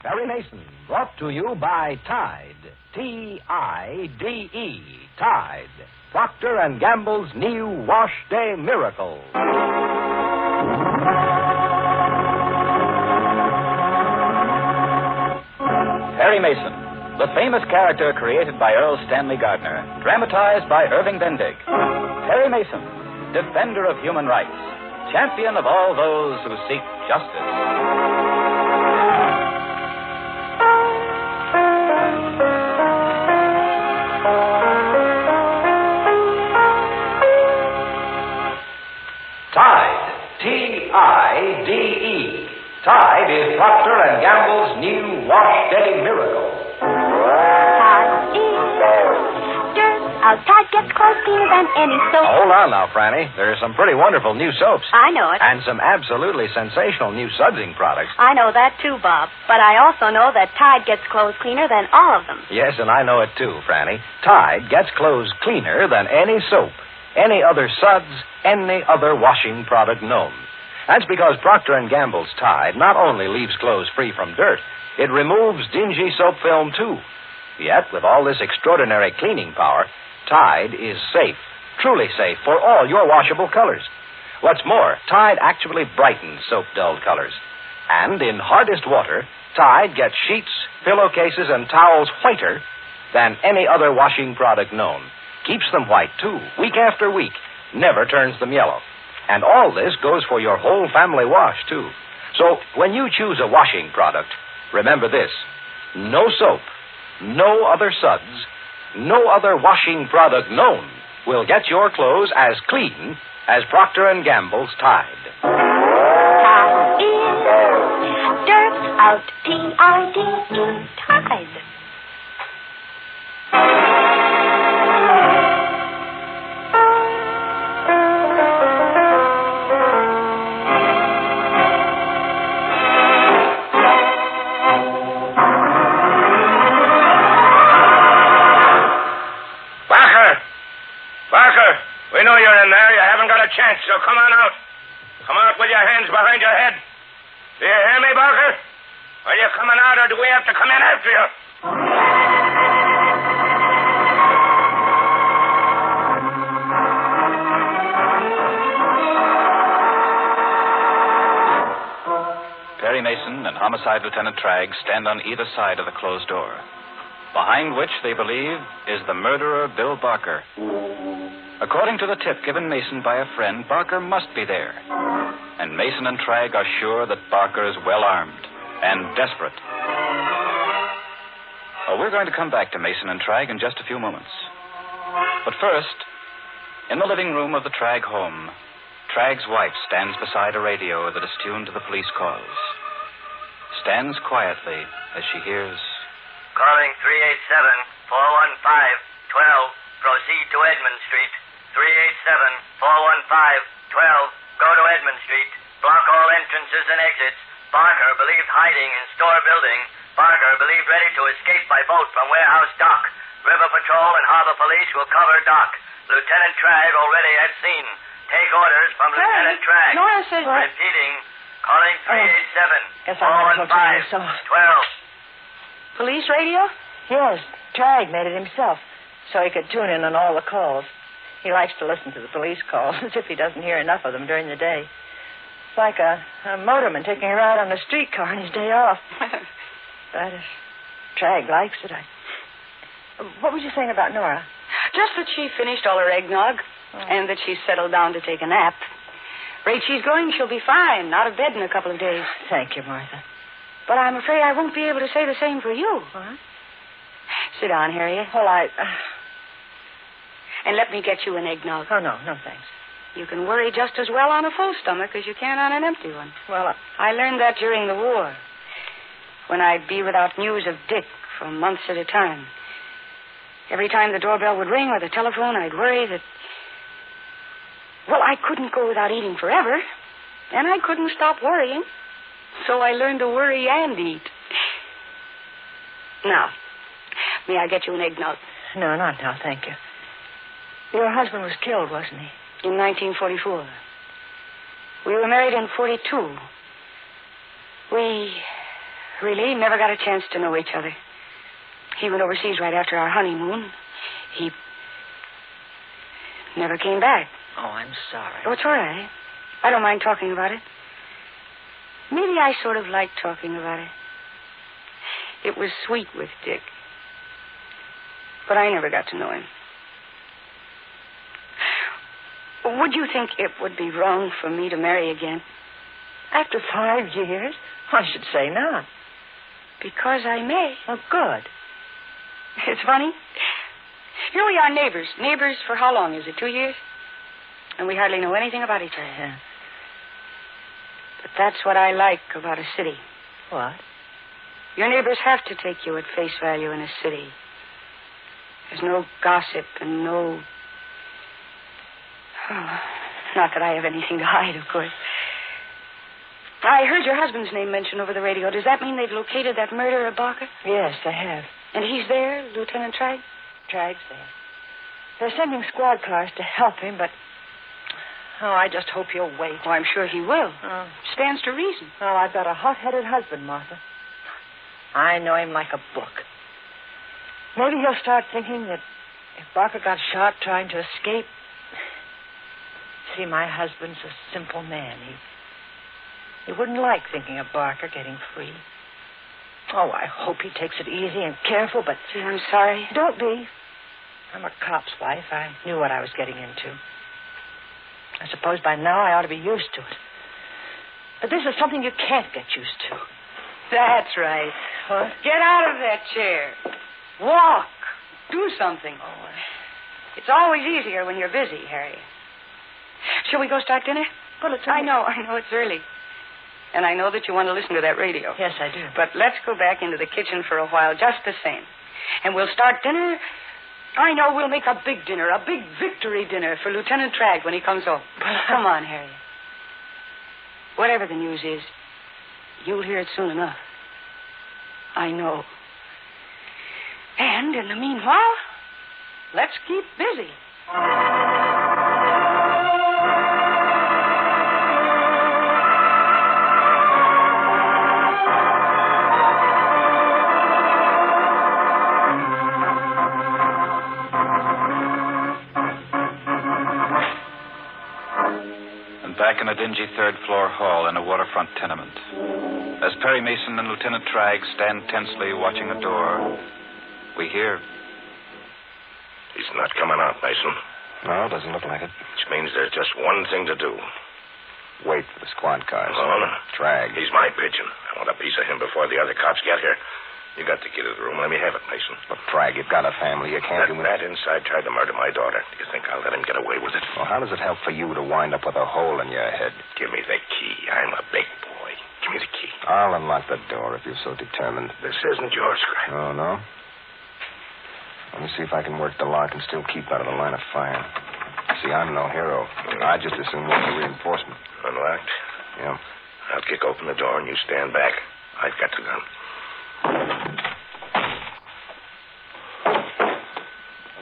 Perry Mason, brought to you by Tide. T-I-D-E. Tide. Procter & Gamble's new Wash Day Miracle. Perry Mason, the famous character created by Earl Stanley Gardner, dramatized by Irving Bendig. Perry Mason, defender of human rights, champion of all those who seek justice. Tide. T-I-D-E. Tide is Procter & Gamble's new Wash Day Miracle. Tide is dirt. Our Tide gets clothes cleaner than any soap. Hold on now, Franny. There are some pretty wonderful new soaps. I know it. And some absolutely sensational new sudsing products. I know that too, Bob. But I also know that Tide gets clothes cleaner than all of them. Yes, and I know it too, Franny. Tide gets clothes cleaner than any soap, any other suds, any other washing product known. That's because Procter & Gamble's Tide not only leaves clothes free from dirt, it removes dingy soap film, too. Yet, with all this extraordinary cleaning power, Tide is safe, truly safe, for all your washable colors. What's more, Tide actually brightens soap-dulled colors. And in hardest water, Tide gets sheets, pillowcases, and towels whiter than any other washing product known. Keeps them white, too, week after week. Never turns them yellow. And all this goes for your whole family wash, too. So, when you choose a washing product, remember this. No soap, no other suds, no other washing product known will get your clothes as clean as Procter & Gamble's Tide. Tide is dirt out. T-I-D-E. Tide. We know you're in there. You haven't got a chance, so come on out. Come out with your hands behind your head. Do you hear me, Barker? Are you coming out, or do we have to come in after you? Perry Mason and Homicide Lieutenant Tragg stand on either side of the closed door, behind which they believe is the murderer, Bill Barker. According to the tip given Mason by a friend, Barker must be there. And Mason and Tragg are sure that Barker is well armed and desperate. We're going to come back to Mason and Tragg in just a few moments. But first, in the living room of the Tragg home, Tragg's wife stands beside a radio that is tuned to the police calls. Stands quietly as she hears... Calling 387-415-12. Proceed to Edmund Street. 387-415-12. Go to Edmund Street. Block all entrances and exits. Barker believed hiding in store building. Barker believed ready to escape by boat from warehouse dock. River Patrol and Harbor Police will cover dock. Lieutenant Tragg already at scene. Take orders from Lieutenant Tragg. Nora says... Repeating. Calling 387-415-12. Police radio? Yes, Tragg made it himself, so he could tune in on all the calls. He likes to listen to the police calls, as if he doesn't hear enough of them during the day. It's like a motorman taking a ride on a streetcar on his day off. But if Tragg likes it, What was you saying about Nora? Just that she finished all her eggnog, and that she's settled down to take a nap. Rate she's going, she'll be fine, out of bed in a couple of days. Thank you, Martha. But I'm afraid I won't be able to say the same for you. What? Sit down, Harriet. Well, And let me get you an eggnog. Oh, no, thanks. You can worry just as well on a full stomach as you can on an empty one. Well, I learned that during the war, when I'd be without news of Dick for months at a time. Every time the doorbell would ring or the telephone, I'd worry that... Well, I couldn't go without eating forever, and I couldn't stop worrying. So I learned to worry and eat. Now, may I get you an eggnog? No, not now, thank you. Your husband was killed, wasn't he? In 1944. We were married in 42. We Really, never got a chance to know each other. He went overseas right after our honeymoon. He never came back. Oh, I'm sorry. Oh, it's all right. I don't mind talking about it. Maybe I sort of like talking about it. It was sweet with Dick. But I never got to know him. Would you think it would be wrong for me to marry again? After 5 years? I should say not. Because I may. Oh, good. It's funny. Here we are neighbors. Neighbors for how long is it? 2 years? And we hardly know anything about each other. Yeah. But that's what I like about a city. What? Your neighbors have to take you at face value in a city. There's no gossip and no... Oh, not that I have anything to hide, of course. I heard your husband's name mentioned over the radio. Does that mean they've located that murderer, Barker? Yes, they have. And he's there, Lieutenant Tragg? Tragg's there. They're sending squad cars to help him, but... Oh, I just hope he'll wait. Oh, I'm sure he will. Stands to reason. Oh, I've got a hot-headed husband, Martha. I know him like a book. Maybe he'll start thinking that if Barker got shot trying to escape... See, my husband's a simple man. He wouldn't like thinking of Barker getting free. Oh, I hope he takes it easy and careful, but... Gee, I'm sorry. Don't be. I'm a cop's wife. I knew what I was getting into. I suppose by now I ought to be used to it. But this is something you can't get used to. That's right. What? Get out of that chair. Walk. Do something. Oh, It's always easier when you're busy, Harry. Shall we go start dinner? Well, it's... I know it's early. And I know that you want to listen to that radio. Yes, I do. But let's go back into the kitchen for a while, just the same. And we'll start dinner. I know we'll make a big dinner, a big victory dinner for Lieutenant Tragg when he comes home. Come on, Harry. Whatever the news is, you'll hear it soon enough. I know. And in the meanwhile, let's keep busy. Back in a dingy third-floor hall in a waterfront tenement. As Perry Mason and Lieutenant Tragg stand tensely watching a door, we hear... He's not coming out, Mason. No, doesn't look like it. Which means there's just one thing to do. Wait for the squad cars. Oh, no. Tragg. He's my pigeon. I want a piece of him before the other cops get here. You got the key to the room. Let me have it, Mason. Look, Tragg, you've got a family. You can't That do me... rat inside tried to murder my daughter. Do you think I'll let him get away with it? Well, how does it help for you to wind up with a hole in your head? Give me the key. I'm a big boy. Give me the key. I'll unlock the door if you're so determined. This isn't yours, Scrap. Oh, no? Let me see if I can work the lock and still keep out of the line of fire. See, I'm no hero. I just assume want a reinforcement. Unlocked? Yeah. I'll kick open the door and you stand back. I've got the gun.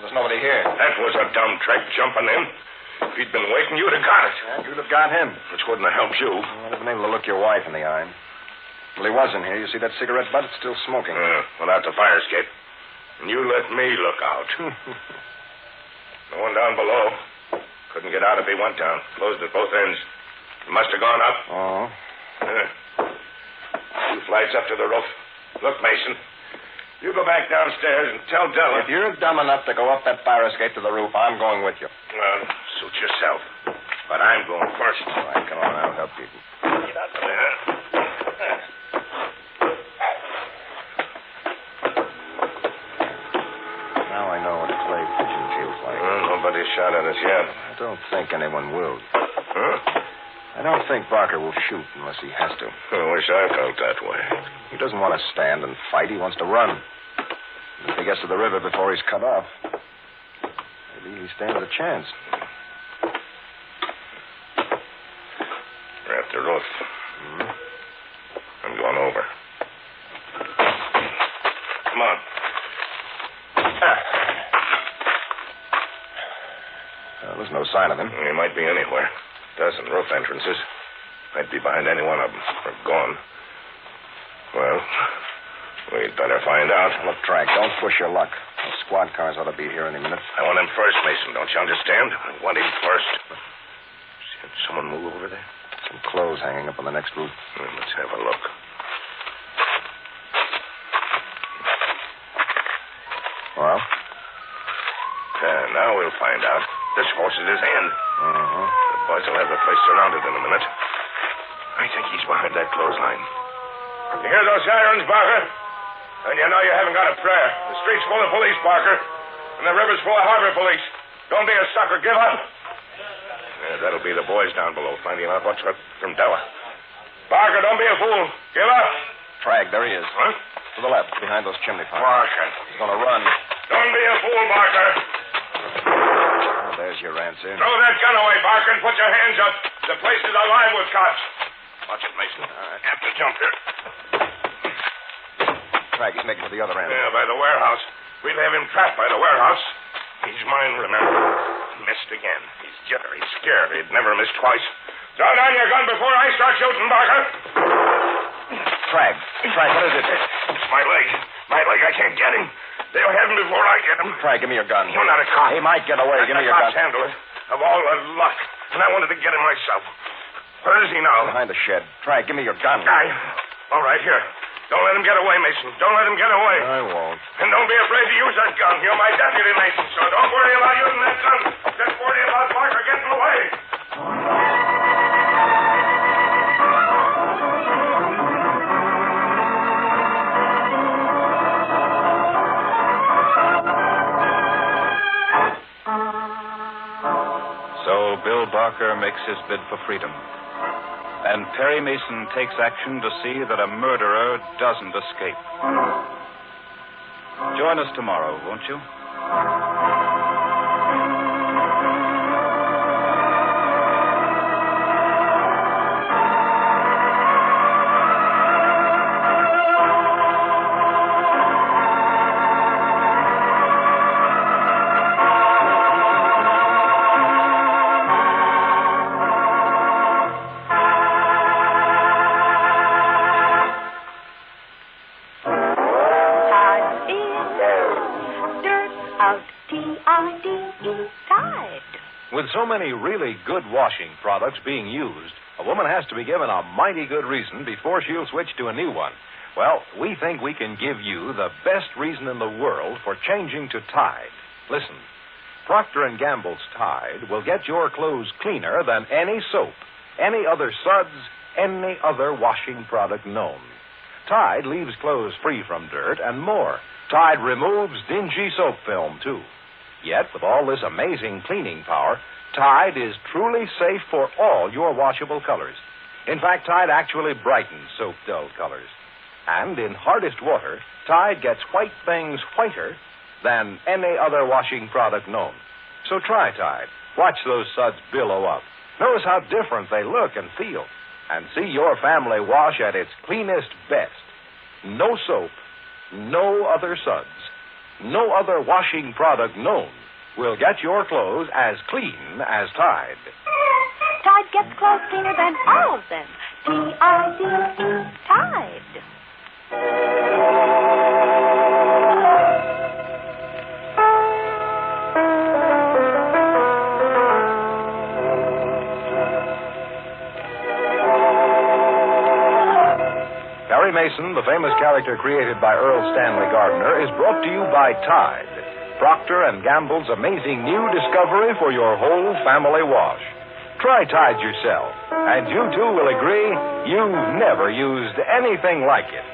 There's nobody here. That was a dumb trick, jumping in. If he'd been waiting, you'd have got it. Yeah, you'd have got him. Which wouldn't have helped you. I'd have been able to look your wife in the eye. Well, he was in here. You see that cigarette butt? It's still smoking. Without the fire escape. And you let me look out. No one down below. Couldn't get out if he went down. Closed at both ends. He must have gone up. Oh? Two flights up to the roof. Look, Mason. You go back downstairs and tell Della. If you're dumb enough to go up that fire escape to the roof, I'm going with you. Well, suit yourself. But I'm going first. All right, come on. I'll help you. Get out there. Now I know what a clay pigeon feels like. Well, nobody shot at us yet. I don't think anyone will. Huh? I don't think Barker will shoot unless he has to. I wish I felt that way. He doesn't want to stand and fight. He wants to run. And if he gets to the river before he's cut off, maybe he stands a chance. We're at the roof. Mm-hmm. I'm going over. Come on. Well, there's no sign of him. He might be anywhere. Dozen roof entrances. Might be behind any one of them. Or gone. Well, we'd better find out. Look, Drag, don't push your luck. The squad cars ought to be here any minute. I want him first, Mason. Don't you understand? I want him first. Did someone move over there? Some clothes hanging up on the next roof. Well, let's have a look. Well? Now we'll find out. This horse is his hand. Uh-huh. The boys will have the place surrounded in a minute. I think he's behind that clothesline. You hear those sirens, Barker? And you know you haven't got a prayer. The street's full of police, Barker. And the river's full of harbor police. Don't be a sucker. Give up. Yeah, that'll be the boys down below finding out what's what from Della. Barker, don't be a fool. Give up. Drag, there he is. Huh? To the left, behind those chimney pots. Barker. He's going to run. Don't be a fool, Barker. Oh, there's your answer. Throw that gun away, Barker, and put your hands up. The place is alive with cops. Watch it, Mason. All right. Have to jump here. Drag, he's making for the other end. Yeah, by the warehouse. We'll have him trapped by the warehouse. He's mine, remember. Missed again. He's jittery, scared. He'd never missed twice. Throw down your gun before I start shooting, Barker. Drag, what is it? It's my leg. My leg, I can't get him. They'll have him before I get him. Drag, give me your gun. You're not a cop. He might get away. Give me your gun. The cops handle it. Of all the luck. And I wanted to get him myself. Where is he now? Behind the shed. Drag, give me your gun. All right, here. Don't let him get away, Mason. Don't let him get away. I won't. And don't be afraid to use that gun. You're my deputy, Mason, so don't worry about using that gun. Just worry about Barker getting away. So Bill Barker makes his bid for freedom. And Perry Mason takes action to see that a murderer doesn't escape. Join us tomorrow, won't you? With so many really good washing products being used, a woman has to be given a mighty good reason before she'll switch to a new one. Well, we think we can give you the best reason in the world for changing to Tide. Listen, Procter & Gamble's Tide will get your clothes cleaner than any soap, any other suds, any other washing product known. Tide leaves clothes free from dirt and more. Tide removes dingy soap film, too. Yet, with all this amazing cleaning power, Tide is truly safe for all your washable colors. In fact, Tide actually brightens soap-dull colors. And in hardest water, Tide gets white things whiter than any other washing product known. So try Tide. Watch those suds billow up. Notice how different they look and feel. And see your family wash at its cleanest best. No soap, no other suds, no other washing product known will get your clothes as clean as Tide. Tide gets clothes cleaner than all of them. T-I-D-E, Tide. Perry Mason, the famous character created by Earl Stanley Gardner, is brought to you by Tide, Procter & Gamble's amazing new discovery for your whole family wash. Try Tide yourself, and you too will agree you've never used anything like it.